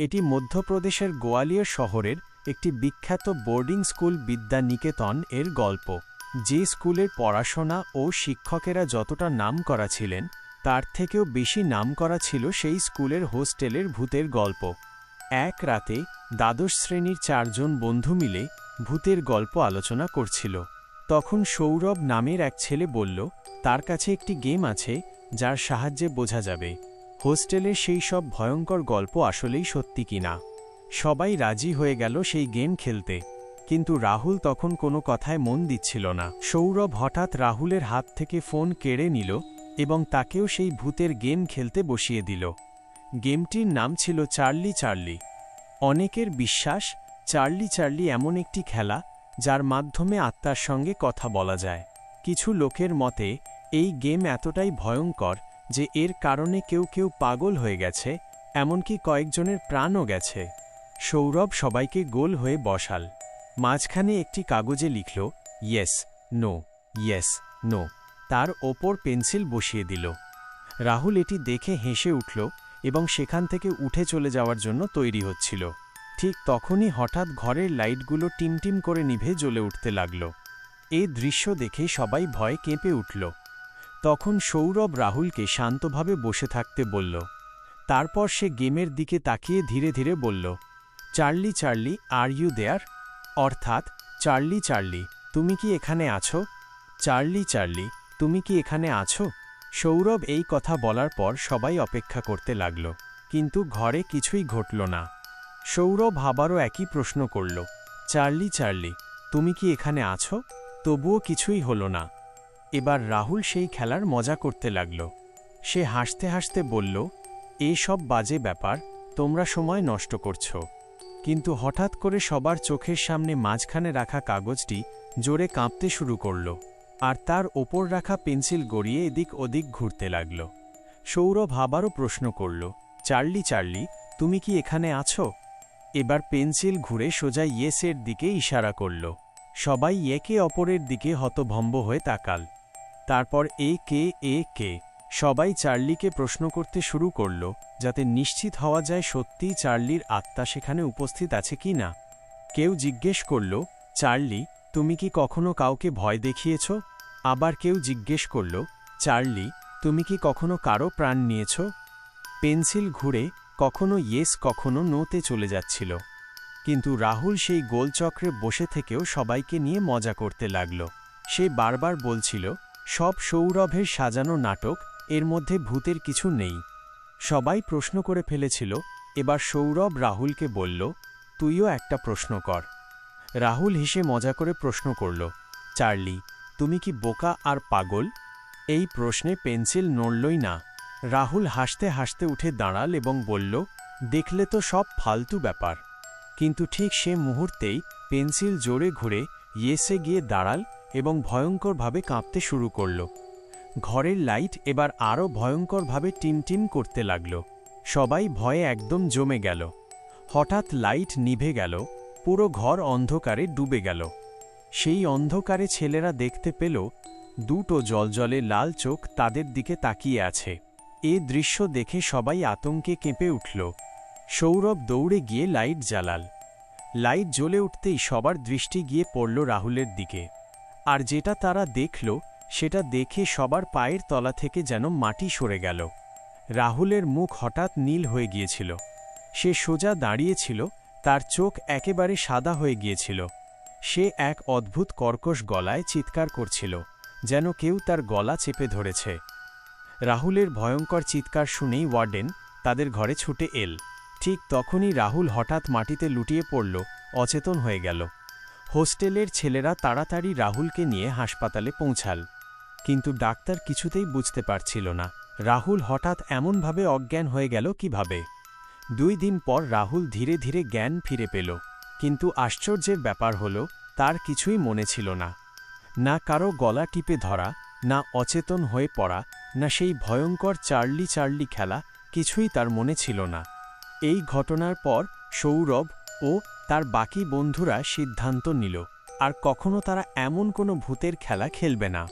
এটি মধ্যপ্রদেশের গোয়ালিয়র শহরের একটি বিখ্যাত বোর্ডিং স্কুল বিদ্যা নিকেতন এর গল্প। যে স্কুলের পড়াশোনা ও শিক্ষকেরা যতটা নামকরা ছিলেন, তার থেকেও বেশি নামকরা ছিল সেই স্কুলের হোস্টেলের ভূতের গল্প। এক রাতে দ্বাদশ শ্রেণীর 4 জন বন্ধু মিলে ভূতের গল্প আলোচনা করছিল। তখন সৌরভ নামের এক ছেলে বলল, তার কাছে একটি গেম আছে যার সাহায্যে বোঝা যাবে হোস্টেলের সেই সব ভয়ঙ্কর গল্প আসলেই সত্যি কিনা। সবাই রাজি হয়ে গেল সেই গেম খেলতে, কিন্তু রাহুল তখন কোনো কথায় মন দিচ্ছিল না। সৌরভ হঠাৎ রাহুলের হাত থেকে ফোন কেড়ে নিল এবং তাকেও সেই ভূতের গেম খেলতে বসিয়ে দিল। গেমটির নাম ছিল চার্লি চার্লি। অনেকের বিশ্বাস চার্লি চার্লি এমন একটি খেলা যার মাধ্যমে আত্মার সঙ্গে কথা বলা যায়। কিছু লোকের মতে এই গেম এতটাই ভয়ঙ্কর যে এর কারণে কেউ কেউ পাগল হয়ে গেছে, এমনকি কয়েকজনের প্রাণও গেছে। সৌরভ সবাইকে গোল হয়ে বসাল। মাঝখানে একটি কাগজে লিখল ইয়েস নো, ইয়েস নো। তার ওপর পেন্সিল বসিয়ে দিল। রাহুল এটি দেখে হেসে উঠল এবং সেখান থেকে উঠে চলে যাওয়ার জন্য তৈরি হচ্ছিল। ঠিক তখনই হঠাৎ ঘরের লাইটগুলো টিমটিম করে নিভে জ্বলে উঠতে লাগল। এই দৃশ্য দেখে সবাই ভয়ে কেঁপে উঠল। তখন সৌরভ রাহুলকে শান্তভাবে বসে থাকতে বলল। তারপর সে গেমের দিকে তাকিয়ে ধীরে ধীরে বলল, Charlie Charlie are you there? অর্থাৎ, চার্লি চার্লি তুমি কি এখানে আছো? চার্লি চার্লি তুমি কি এখানে আছো? সৌরভ এই কথা বলার পর সবাই অপেক্ষা করতে লাগল, কিন্তু ঘরে কিছুই ঘটল না। সৌরভ আবারও একই প্রশ্ন করল, চার্লি চার্লি তুমি কি এখানে আছো? তবুও কিছুই হলো না। এবার রাহুল সেই খেলার মজা করতে লাগল। সে হাসতে হাসতে বলল, সব বাজে ব্যাপার, তোমরা সময় নষ্ট করছো। কিন্তু হঠাৎ করে সবার চোখের সামনে মাঝখানে রাখা কাগজটি জোরে কাঁপতে শুরু করল, আর তার ওপর রাখা পেন্সিল গড়িয়ে এদিক ওদিক ঘুরতে লাগল। সৌরভ আবারও প্রশ্ন করল, চার্লি চার্লি তুমি কি এখানে আছো? এবার পেন্সিল ঘুরে সোজা ইয়েসের দিকে ইশারা করল। সবাই একে অপরের দিকে হতভম্ব হয়ে তাকাল। তারপর কে সবাই চার্লিকে প্রশ্ন করতে শুরু করল, যাতে নিশ্চিত হওয়া যায় সত্যিই চার্লির আত্মা সেখানে উপস্থিত আছে কি না। কেউ জিজ্ঞেস করল, চার্লি তুমি কি কখনো কাউকে ভয় দেখিয়েছ? আবার কেউ জিজ্ঞেস করল, চার্লি তুমি কি কখনো কারো প্রাণ নিয়েছ? পেন্সিল ঘুরে কখনো ইয়েস কখনো নোতে চলে যাচ্ছিল। কিন্তু রাহুল সেই গোলচক্রে বসে থেকেও সবাইকে নিয়ে মজা করতে লাগল। সে বারবার বলছিল, সব সৌরভের সাজানো নাটক, এর মধ্যে ভূতের কিছু নেই। সবাই প্রশ্ন করে ফেলেছিল। এবার সৌরভ রাহুলকে বলল, তুইও একটা প্রশ্ন কর। রাহুল হেসে মজা করে প্রশ্ন করল, চার্লি তুমি কি বোকা আর পাগল? এই প্রশ্নে পেন্সিল নড়লই না। রাহুল হাসতে হাসতে উঠে দাঁড়াল এবং বলল, দেখলে তো সব ফালতু ব্যাপার। কিন্তু ঠিক সে মুহূর্তেই পেন্সিল জোরে ঘুরে ইয়েসে গিয়ে দাঁড়াল এবং ভয়ঙ্করভাবে কাঁপতে শুরু করল। ঘরের লাইট এবার আরও ভয়ঙ্করভাবে টিমটিম করতে লাগল। সবাই ভয়ে একদম জমে গেল। হঠাৎ লাইট নিভে গেল, পুরো ঘর অন্ধকারে ডুবে গেল। সেই অন্ধকারে ছেলেরা দেখতে পেল দুটো জলজলে লাল চোখ তাদের দিকে তাকিয়ে আছে। এ দৃশ্য দেখে সবাই আতঙ্কে কেঁপে উঠল। সৌরভ দৌড়ে গিয়ে লাইট জ্বালাল। লাইট জ্বলে উঠতেই সবার দৃষ্টি গিয়ে পড়ল রাহুলের দিকে। আর যেটা তারা দেখল সেটা দেখে সবার পায়ের তলা থেকে যেন মাটি সরে গেল। রাহুলের মুখ হঠাৎ নীল হয়ে গিয়েছিল। সে সোজা দাঁড়িয়েছিল, তার চোখ একেবারে সাদা হয়ে গিয়েছিল। সে এক অদ্ভুত কর্কশ গলায় চিৎকার করছিল, যেন কেউ তার গলা চেপে ধরেছে। রাহুলের ভয়ঙ্কর চিৎকার শুনেই ওয়ার্ডেন তাদের ঘরে ছুটে এল। ঠিক তখনই রাহুল হঠাৎ মাটিতে লুটিয়ে পড়ল, অচেতন হয়ে গেল। হোস্টেলের ছেলেরা তাড়াতাড়ি রাহুলকে নিয়ে হাসপাতালে পৌঁছাল, কিন্তু ডাক্তার কিছুতেই বুঝতে পারছিল না রাহুল হঠাৎ এমনভাবে অজ্ঞান হয়ে গেল কিভাবে। 2 দিন পর রাহুল ধীরে ধীরে জ্ঞান ফিরে পেল, কিন্তু আশ্চর্যের ব্যাপার হলো তার কিছুই মনে ছিল না। না কারো গলা টিপে ধরা, না অচেতন হয়ে পড়া, না সেই ভয়ঙ্কর চার্লি চার্লি খেলা, কিছুই তার মনে ছিল না। এই ঘটনার পর সৌরভ ও তার বাকি বন্ধুরা সিদ্ধান্ত নিল আর কখনো তারা এমন কোনো ভূতের খেলা খেলবে না।